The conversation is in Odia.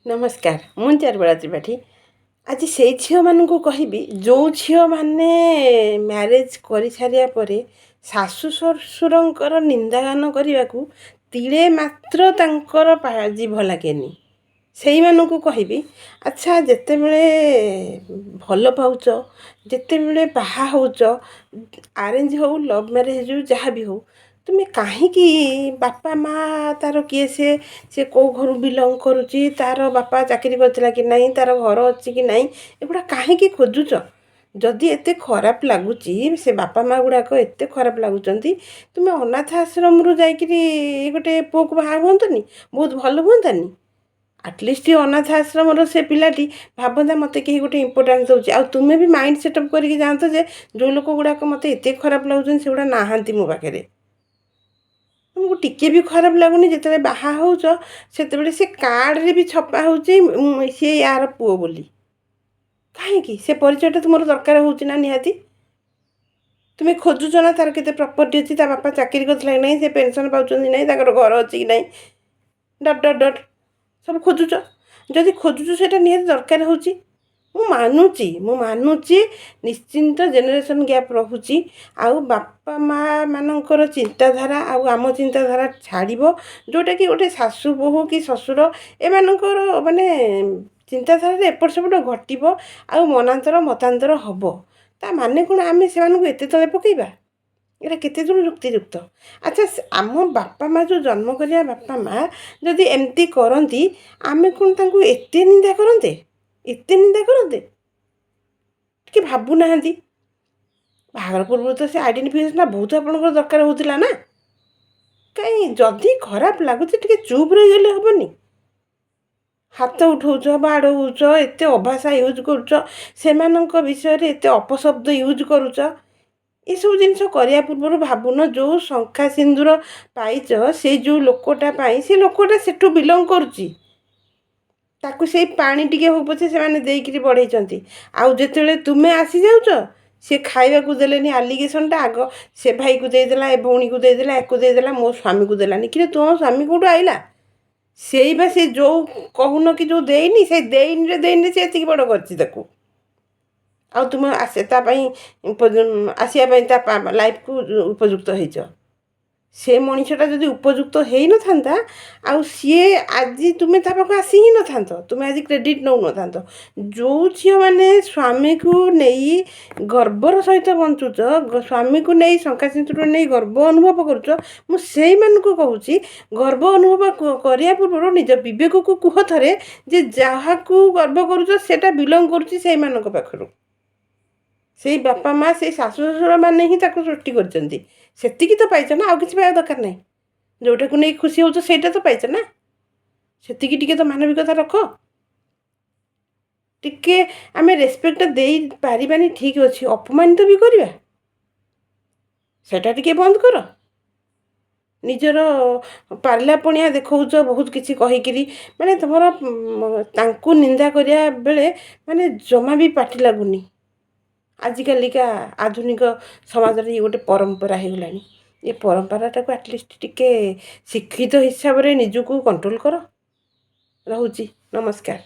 ନମସ୍କାର। ମୁଁ ଚାରୁବାଳା ତ୍ରିପାଠୀ। ଆଜି ସେଇ ଝିଅମାନଙ୍କୁ କହିବି ଯେଉଁ ଝିଅମାନେ ମ୍ୟାରେଜ୍ କରିସାରିବା ପରେ ଶାଶୁ ଶ୍ୱଶୁରଙ୍କର ନିନ୍ଦାଗାନ କରିବାକୁ ତିଳେ ମାତ୍ର ତାଙ୍କର ଜିଭ ଲାଗେନି। ସେଇମାନଙ୍କୁ କହିବି, ଆଚ୍ଛା ଯେତେବେଳେ ଭଲ ପାଉଛ, ଯେତେବେଳେ ବାହା ହେଉଛ, ଆରେଞ୍ଜ ହେଉ ଲଭ୍ ମ୍ୟାରେଜ୍ ହେଉ ଯାହା ବି ହେଉ, ତୁମେ କାହିଁକି ବାପା ମାଆ ତା'ର କିଏ ସେ କେଉଁ ଘରୁ ବିଲଙ୍ଗ କରୁଛି, ତା'ର ବାପା ଚାକିରି କରିଥିଲା କି ନାହିଁ, ତା'ର ଘର ଅଛି କି ନାହିଁ, ଏଗୁଡ଼ା କାହିଁକି ଖୋଜୁଛ? ଯଦି ଏତେ ଖରାପ ଲାଗୁଛି, ସେ ବାପା ମାଆ ଗୁଡ଼ାକ ଏତେ ଖରାପ ଲାଗୁଛନ୍ତି, ତୁମେ ଅନାଥ ଆଶ୍ରମରୁ ଯାଇକିରି ଗୋଟେ ପୁଅକୁ ବାହା ହୁଅନ୍ତନି? ବହୁତ ଭଲ ହୁଅନ୍ତାନି? ଆଟଲିଷ୍ଟ ଅନାଥ ଆଶ୍ରମର ସେ ପିଲାଟି ଭାବନ୍ତା ମୋତେ କେହି ଗୋଟେ ଇମ୍ପୋର୍ଟାନ୍ସ ଦେଉଛି। ଆଉ ତୁମେ ବି ମାଇଣ୍ଡ ସେଟଅପ୍ କରିକି ଯାଆନ୍ତ ଯେ ଯେଉଁ ଲୋକ ଗୁଡ଼ାକ ମୋତେ ଏତେ ଖରାପ ଲାଗୁଛନ୍ତି ସେଗୁଡ଼ା ନାହାନ୍ତି ମୋ ପାଖରେ। ତୁମକୁ ଟିକେ ବି ଖରାପ ଲାଗୁନି ଯେତେବେଳେ ବାହା ହେଉଛ ସେତେବେଳେ ସେ କାର୍ଡ଼ରେ ବି ଛପା ହେଉଛି ସିଏ ୟାର ପୁଅ ବୋଲି? କାହିଁକି? ସେ ପରିଚୟଟା ତୁମର ଦରକାର ହେଉଛି ନା ନିହାତି? ତୁମେ ଖୋଜୁଛ ନା ତା'ର କେତେ ପ୍ରପର୍ଟି ଅଛି, ତା ବାପା ଚାକିରି କରିଥିଲା କି ନାହିଁ, ସେ ପେନ୍ସନ୍ ପାଉଛନ୍ତି ନାହିଁ, ତାଙ୍କର ଘର ଅଛି କି ନାହିଁ, ଡଟ୍ ଡଟ୍ ଡଟ୍ ସବୁ ଖୋଜୁଛ। ଯଦି ଖୋଜୁଛ ସେଇଟା ନିହାତି ଦରକାର ହେଉଛି। ମୁଁ ମାନୁଛି ନିଶ୍ଚିନ୍ତ ଜେନେରେସନ୍ ଗ୍ୟାପ୍ ରହୁଛି। ଆଉ ବାପା ମାଆମାନଙ୍କର ଚିନ୍ତାଧାରା ଆଉ ଆମ ଚିନ୍ତାଧାରା ଛାଡ଼ିବ, ଯେଉଁଟାକି ଗୋଟେ ଶାଶୁ ବୋହୂ କି ଶ୍ୱଶୁର ଏମାନଙ୍କର ମାନେ ଚିନ୍ତାଧାରାରେ ଏପଟ ସେପଟ ଘଟିବ ଆଉ ମତାନ୍ତର ହେବ। ତା ମାନେ କ'ଣ ଆମେ ସେମାନଙ୍କୁ ଏତେ ତଳେ ପକାଇବା? ଏଇଟା କେତେ ଦୂର ଯୁକ୍ତିଯୁକ୍ତ? ଆଚ୍ଛା, ଆମ ବାପା ମାଆ ଯେଉଁ ଜନ୍ମ କରିବା ବାପା ମାଆ ଯଦି ଏମିତି କରନ୍ତି, ଆମେ କ'ଣ ତାଙ୍କୁ ଏତେ ନିନ୍ଦା କରନ୍ତେ? ଟିକେ ଭାବୁନାହାନ୍ତି। ବାହାଘର ପୂର୍ବରୁ ତ ସେ ଆଇଡେଣ୍ଟିଫିକେସନ୍ଟା ବହୁତ ଆପଣଙ୍କର ଦରକାର ହେଉଥିଲା ନା? କାହିଁ ଯଦି ଖରାପ ଲାଗୁଛି ଟିକେ ଚୁପ୍ ରହିଗଲେ ହେବନି? ହାତ ଉଠଉଛ, ବାଡ଼ଉଛ, ଏତେ ଅଭାଷା ୟୁଜ୍ କରୁଛ, ସେମାନଙ୍କ ବିଷୟରେ ଏତେ ଅପଶବ୍ଦ ୟୁଜ୍ କରୁଛ। ଏସବୁ ଜିନିଷ କରିବା ପୂର୍ବରୁ ଭାବୁନ ଯେଉଁ ଶଙ୍ଖା ସିନ୍ଦୁର ପାଇଛ ସେଇ ଯେଉଁ ଲୋକଟା ପାଇଁ, ସେ ଲୋକଟା ସେଠୁ ବିଲଙ୍ଗ କରୁଛି। ତାକୁ ସେଇ ପାଣି ଟିକେ ହଉ ପଛେ ସେମାନେ ଦେଇକିରି ବଢ଼େଇଛନ୍ତି। ଆଉ ଯେତେବେଳେ ତୁମେ ଆସିଯାଉଛ, ସେ ଖାଇବାକୁ ଦେଲେନି ଆଲିଗେସନ୍ଟା ଆଗ ସେ ଭାଇକୁ ଦେଇଦେଲା, ଏ ଭଉଣୀକୁ ଦେଇଦେଲା, ୟାକୁ ଦେଇଦେଲା, ମୋ ସ୍ୱାମୀକୁ ଦେଲାନି। କିନ୍ତୁ ତୁମ ସ୍ୱାମୀ କେଉଁଠୁ ଆଇଲା? ସେଇ ବା ସେ ଯେଉଁ କହୁନ କି ଯେଉଁ ଦେଇନି, ସେଇ ଦେଇନିରେ ସେ ଏତିକି ବଡ଼ କରିଛି ତାକୁ। ଆଉ ତୁମେ ତା ପାଇଁ ଆସିବା ପାଇଁ ତା ଲାଇଫ୍କୁ ଉପଯୁକ୍ତ ହେଇଛ। ସେ ମଣିଷଟା ଯଦି ଉପଯୁକ୍ତ ହେଇନଥାନ୍ତା, ଆଉ ସିଏ ଆଜି ତୁମେ ତା ପାଖକୁ ଆସି ହିଁ ନଥାନ୍ତ, ତୁମେ ଆଜି କ୍ରେଡ଼ିଟ୍ ନେଉନଥାନ୍ତ। ଯେଉଁ ଝିଅମାନେ ସ୍ୱାମୀକୁ ନେଇ ଗର୍ବର ସହିତ ବଞ୍ଚୁଛ, ସ୍ୱାମୀକୁ ନେଇ ଶଙ୍ଖା ସିନ୍ଦୁର ନେଇ ଗର୍ବ ଅନୁଭବ କରୁଛ, ମୁଁ ସେଇମାନଙ୍କୁ କହୁଛି ଗର୍ବ ଅନୁଭବ କରିବା ପୂର୍ବରୁ ନିଜ ବିବେକକୁ କୁହ ଥରେ ଯେ ଯାହାକୁ ଗର୍ବ କରୁଛ ସେଇଟା ବିଲଙ୍ଗ କରୁଛି ସେଇମାନଙ୍କ ପାଖରୁ। ସେଇ ବାପା ମାଆ, ସେଇ ଶାଶୁ ଶ୍ୱଶୁରମାନେ ହିଁ ତାକୁ ସୃଷ୍ଟି କରିଛନ୍ତି। ସେତିକି ତ ପାଇଛ ନା, ଆଉ କିଛି ପାଇବା ଦରକାର ନାହିଁ। ଯେଉଁଟାକୁ ନେଇ ଖୁସି ହେଉଛ ସେଇଟା ତ ପାଇଛ ନା, ସେତିକି ଟିକେ ତ ମାନବିକତା ରଖ। ଟିକେ ଆମେ ରେସପେକ୍ଟ ଦେଇପାରିବାନି, ଠିକ୍ ଅଛି, ଅପମାନିତ ବି କରିବା, ସେଇଟା ଟିକେ ବନ୍ଦ କର। ନିଜର ପାରିଲାପଣିଆ ଦେଖାଉଛ ବହୁତ କିଛି କହିକିରି, ମାନେ ତୁମର ତାଙ୍କୁ ନିନ୍ଦା କରିବା ବେଳେ ମାନେ ଜମା ବି ପାଟି ଲାଗୁନି। ଆଜିକାଲିକା ଆଧୁନିକ ସମାଜରେ ଇଏ ଗୋଟେ ପରମ୍ପରା ହେଇଗଲାଣି। ଏ ପରମ୍ପରାଟାକୁ ଆଟଲିଷ୍ଟ ଟିକେ ଶିକ୍ଷିତ ହିସାବରେ ନିଜକୁ କଣ୍ଟ୍ରୋଲ୍ କର। ରହୁଛି, ନମସ୍କାର।